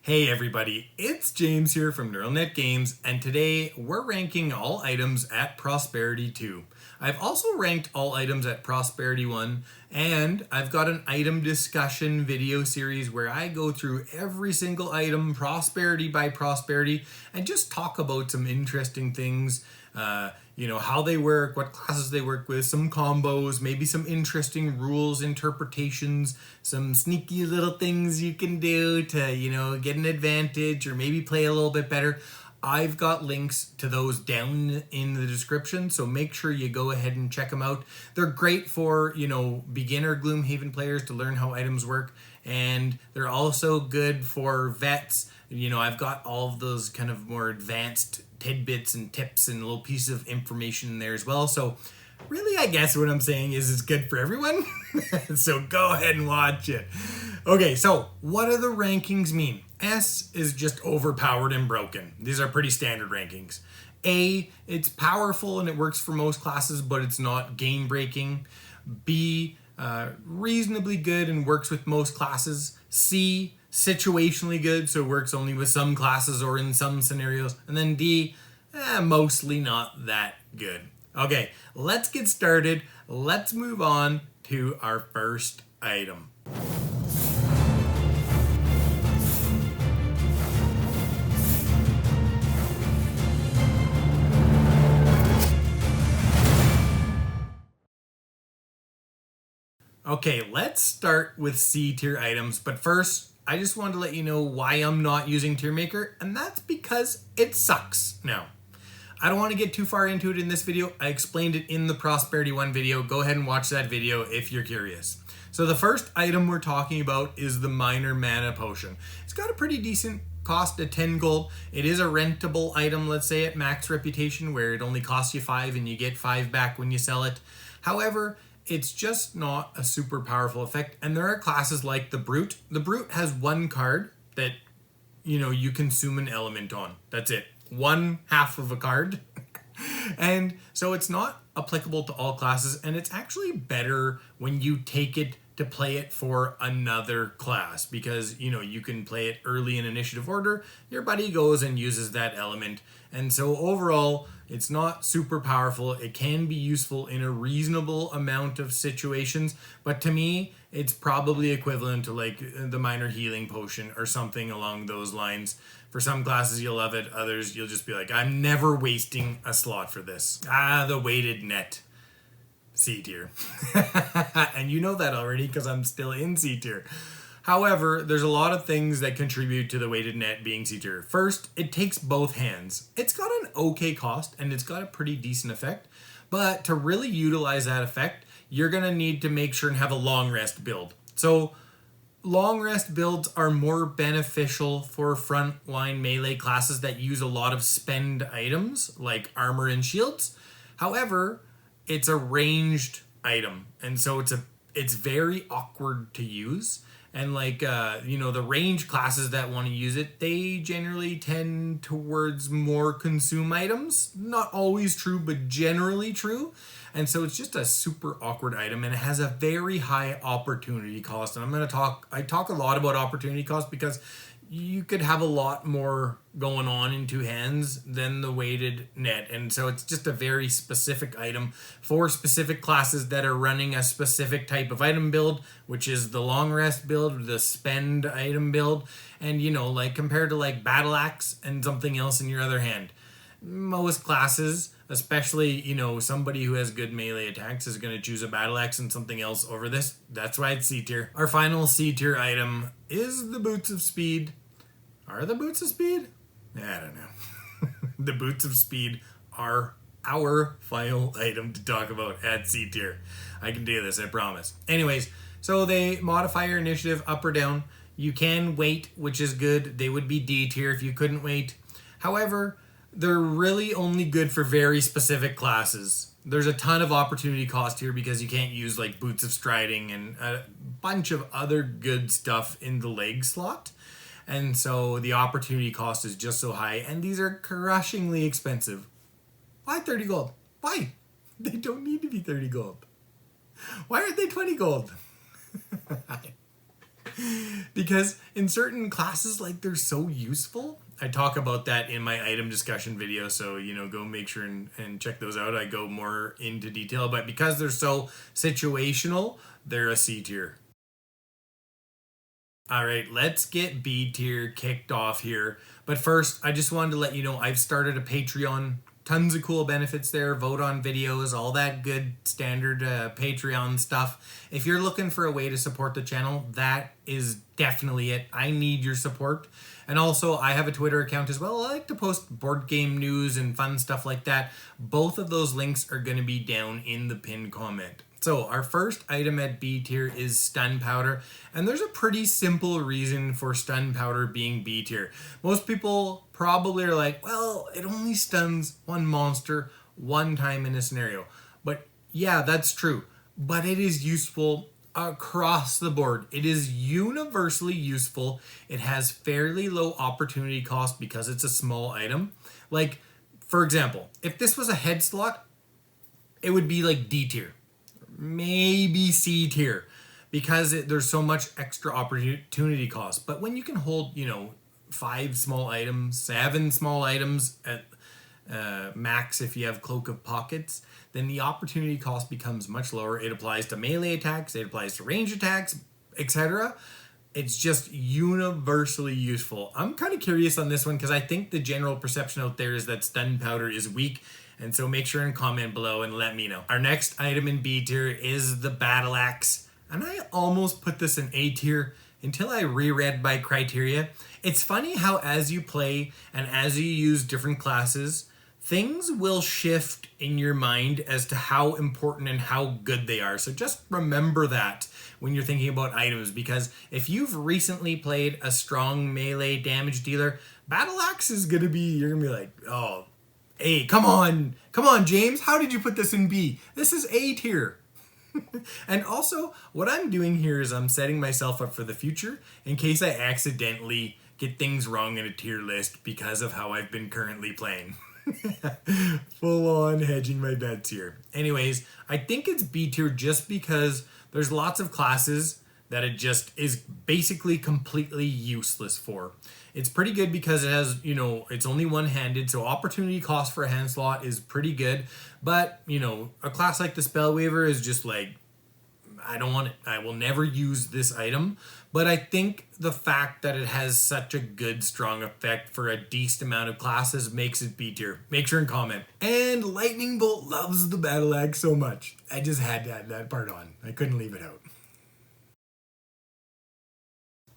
Hey everybody, it's James here from NeuralNet Games, and today we're ranking all items at Prosperity 2. I've also ranked all items at Prosperity 1, and I've got an item discussion video series where I go through every single item, prosperity by prosperity, and just talk about some interesting things. How they work, what classes they work with, some combos, maybe some interesting rules, interpretations, some sneaky little things you can do to, get an advantage or maybe play a little bit better. I've got links to those down in the description, so make sure you go ahead and check them out. They're great for, beginner Gloomhaven players to learn how items work, and they're also good for vets. I've got all of those kind of more advanced tidbits and tips and little pieces of information in there as well. So really, I guess what I'm saying is it's good for everyone. So go ahead and watch it. Okay, so what do the rankings mean? S is just overpowered and broken. These are pretty standard rankings. A, it's powerful and it works for most classes, but it's not game breaking. B, reasonably good and works with most classes. C, situationally good, so it works only with some classes or in some scenarios. And then D, mostly not that good. Okay, let's get started. Let's move on to our first item. Okay, let's start with C tier items, but first, I just wanted to let you know why I'm not using Tier Maker, and that's because it sucks. Now, I don't want to get too far into it in this video. I explained it in the Prosperity 1 video. Go ahead and watch that video if you're curious. So the first item we're talking about is the Minor Mana Potion. It's got a pretty decent cost at 10 gold. It is a rentable item, let's say, at max reputation, where it only costs you 5 and you get 5 back when you sell it. However, it's just not a super powerful effect, and there are classes like the Brute. The Brute has one card that, you consume an element on. That's it. One half of a card. And so it's not applicable to all classes, and it's actually better when you take it to play it for another class, because you can play it early in initiative order. Your buddy goes and uses that element, and so overall it's not super powerful. It can be useful in a reasonable amount of situations, but to me it's probably equivalent to like the Minor Healing Potion or something along those lines. For some classes you'll love it, others you'll just be like, I'm never wasting a slot for this. The weighted net. C tier. And you know that already because I'm still in C tier. However, there's a lot of things that contribute to the weighted net being C tier. First, it takes both hands. It's got an okay cost and it's got a pretty decent effect, but to really utilize that effect, you're going to need to make sure and have a long rest build. So long rest builds are more beneficial for frontline melee classes that use a lot of spend items like armor and shields. However, it's a ranged item, and so it's very awkward to use. And the range classes that want to use it, they generally tend towards more consume items. Not always true, but generally true. And so it's just a super awkward item, and it has a very high opportunity cost. And I talk a lot about opportunity cost because you could have a lot more going on in two hands than the weighted net. And so it's just a very specific item for specific classes that are running a specific type of item build, which is the long rest build, the spend item build, and compared to like Battle Axe and something else in your other hand. Most classes, especially, somebody who has good melee attacks is going to choose a Battle Axe and something else over this. That's why it's C tier. Our final C tier item is the Boots of Speed. Are the Boots of Speed? I don't know. The Boots of Speed are our final item to talk about at C tier. I can do this, I promise. Anyways, so they modify your initiative up or down. You can wait, which is good. They would be D tier if you couldn't wait. However, they're really only good for very specific classes. There's a ton of opportunity cost here because you can't use like Boots of Striding and a bunch of other good stuff in the leg slot. And so the opportunity cost is just so high, and these are crushingly expensive. Why 30 gold? Why? They don't need to be 30 gold. Why aren't they 20 gold? Because in certain classes, like, they're so useful. I talk about that in my item discussion video, so go make sure and check those out. I go more into detail, but because they're so situational, they're a C tier. All right, let's get B tier kicked off here. But first, I just wanted to let you know I've started a Patreon. Tons of cool benefits there, vote on videos, all that good standard Patreon stuff. If you're looking for a way to support the channel, that is definitely it. I need your support. And also, I have a Twitter account as well. I like to post board game news and fun stuff like that. Both of those links are going to be down in the pinned comment. So our first item at B tier is Stun Powder, and there's a pretty simple reason for Stun Powder being B tier. Most people probably are like, well, it only stuns one monster one time in a scenario. But yeah, that's true. But it is useful across the board. It is universally useful. It has fairly low opportunity cost because it's a small item. Like, for example, if this was a head slot, it would be like D tier. Maybe C tier because there's so much extra opportunity cost. But when you can hold, 5 small items, 7 small items at max if you have Cloak of Pockets, then the opportunity cost becomes much lower. It applies to melee attacks, it applies to range attacks, etc. It's just universally useful. I'm kind of curious on this one because I think the general perception out there is that Stun Powder is weak. And so make sure and comment below and let me know. Our next item in B tier is the Battle Axe. And I almost put this in A tier until I reread my criteria. It's funny how as you play and as you use different classes, things will shift in your mind as to how important and how good they are. So just remember that when you're thinking about items, because if you've recently played a strong melee damage dealer, Battle Axe is gonna be, you're gonna be like, oh, hey, come on, James, how did you put this in B? This is A tier. And also, what I'm doing here is I'm setting myself up for the future in case I accidentally get things wrong in a tier list because of how I've been currently playing. Full on hedging my bets here. Anyways, I think it's B tier just because there's lots of classes that it just is basically completely useless for. It's pretty good because it has, it's only one-handed, so opportunity cost for a hand slot is pretty good. But, a class like the Spellweaver is just like, I don't want it. I will never use this item. But I think the fact that it has such a good, strong effect for a decent amount of classes makes it B tier. Make sure and comment. And Lightning Bolt loves the Battle Axe so much. I just had to add that part on. I couldn't leave it out.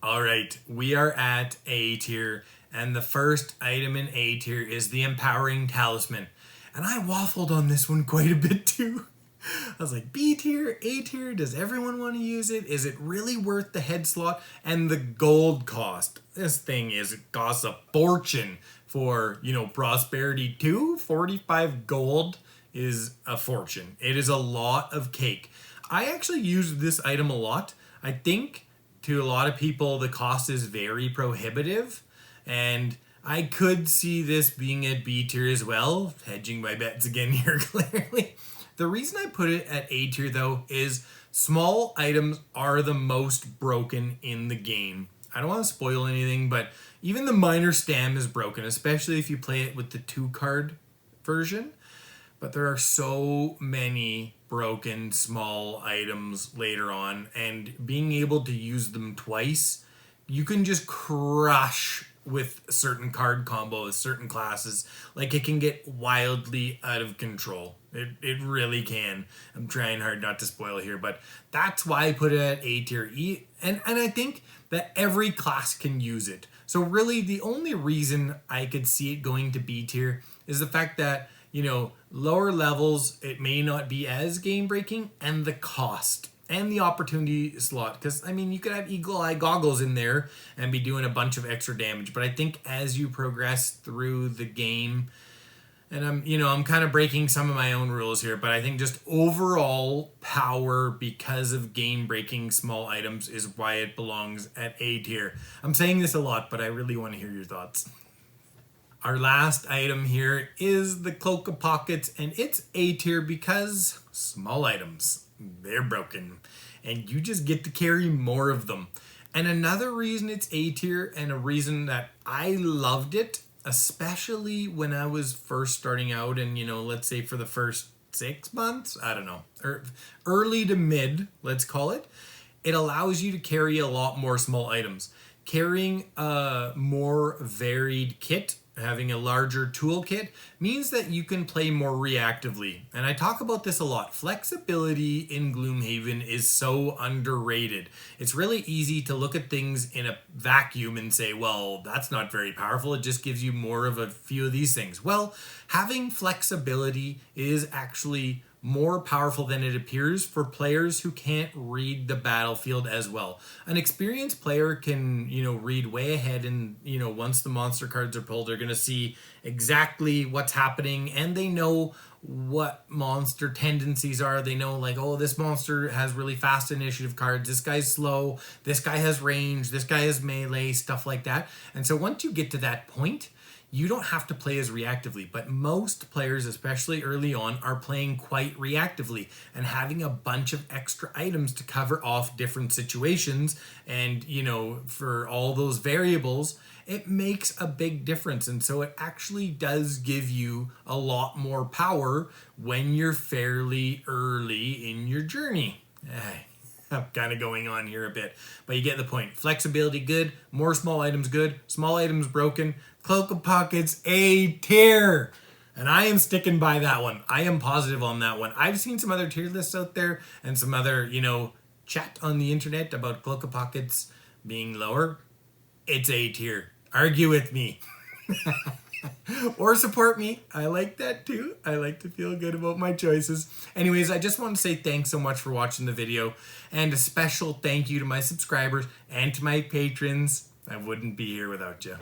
All right, we are at A tier, and the first item in A tier is the Empowering Talisman. And I waffled on this one quite a bit too. I was like, B tier, A tier, does everyone want to use it? Is it really worth the head slot and the gold cost? This thing it costs a fortune for, Prosperity 2. 45 gold is a fortune. It is a lot of cake. I actually use this item a lot. I think to a lot of people, the cost is very prohibitive, and I could see this being at B tier as well, hedging my bets again here clearly. The reason I put it at A tier though is small items are the most broken in the game. I don't want to spoil anything, but even the Minor Stam is broken, especially if you play it with the 2-card version. But there are so many broken small items later on, and being able to use them twice, you can just crush with certain card combos, certain classes. Like, it can get wildly out of control. It really can. I'm trying hard not to spoil here, but that's why I put it at A tier. And I think that every class can use it. So really, the only reason I could see it going to B tier is the fact that, lower levels, it may not be as game-breaking, and the cost and the opportunity slot. Because, you could have Eagle Eye Goggles in there and be doing a bunch of extra damage. But I think as you progress through the game, and I'm kind of breaking some of my own rules here, but I think just overall power because of game-breaking small items is why it belongs at A tier. I'm saying this a lot, but I really want to hear your thoughts. Our last item here is the Cloak of Pockets, and it's A tier because small items, they're broken, and you just get to carry more of them. And another reason it's A tier, and a reason that I loved it, especially when I was first starting out, and let's say for the first 6 months, I don't know, or early to mid, let's call it, it allows you to carry a lot more small items. Carrying a more varied kit, having a larger toolkit, means that you can play more reactively. And I talk about this a lot. Flexibility in Gloomhaven is so underrated. It's really easy to look at things in a vacuum and say, well, that's not very powerful. It just gives you more of a few of these things. Well, having flexibility is actually more powerful than it appears for players who can't read the battlefield as well. An experienced player can, read way ahead, and, once the monster cards are pulled, they're going to see exactly what's happening, and they know what monster tendencies are. They know, like, oh, this monster has really fast initiative cards, this guy's slow, this guy has range, this guy has melee, stuff like that. And so once you get to that point, you don't have to play as reactively, but most players, especially early on, are playing quite reactively and having a bunch of extra items to cover off different situations. And, for all those variables, it makes a big difference. And so it actually does give you a lot more power when you're fairly early in your journey. I'm kind of going on here a bit, but you get the point. Flexibility, good. More small items, good. Small items, broken. Cloak of Pockets, A tier. And I am sticking by that one. I am positive on that one. I've seen some other tier lists out there and some other, chat on the internet about Cloak of Pockets being lower. It's A tier. Argue with me. Or support me. I like that too. I like to feel good about my choices. Anyways, I just want to say thanks so much for watching the video, and a special thank you to my subscribers and to my patrons. I wouldn't be here without you.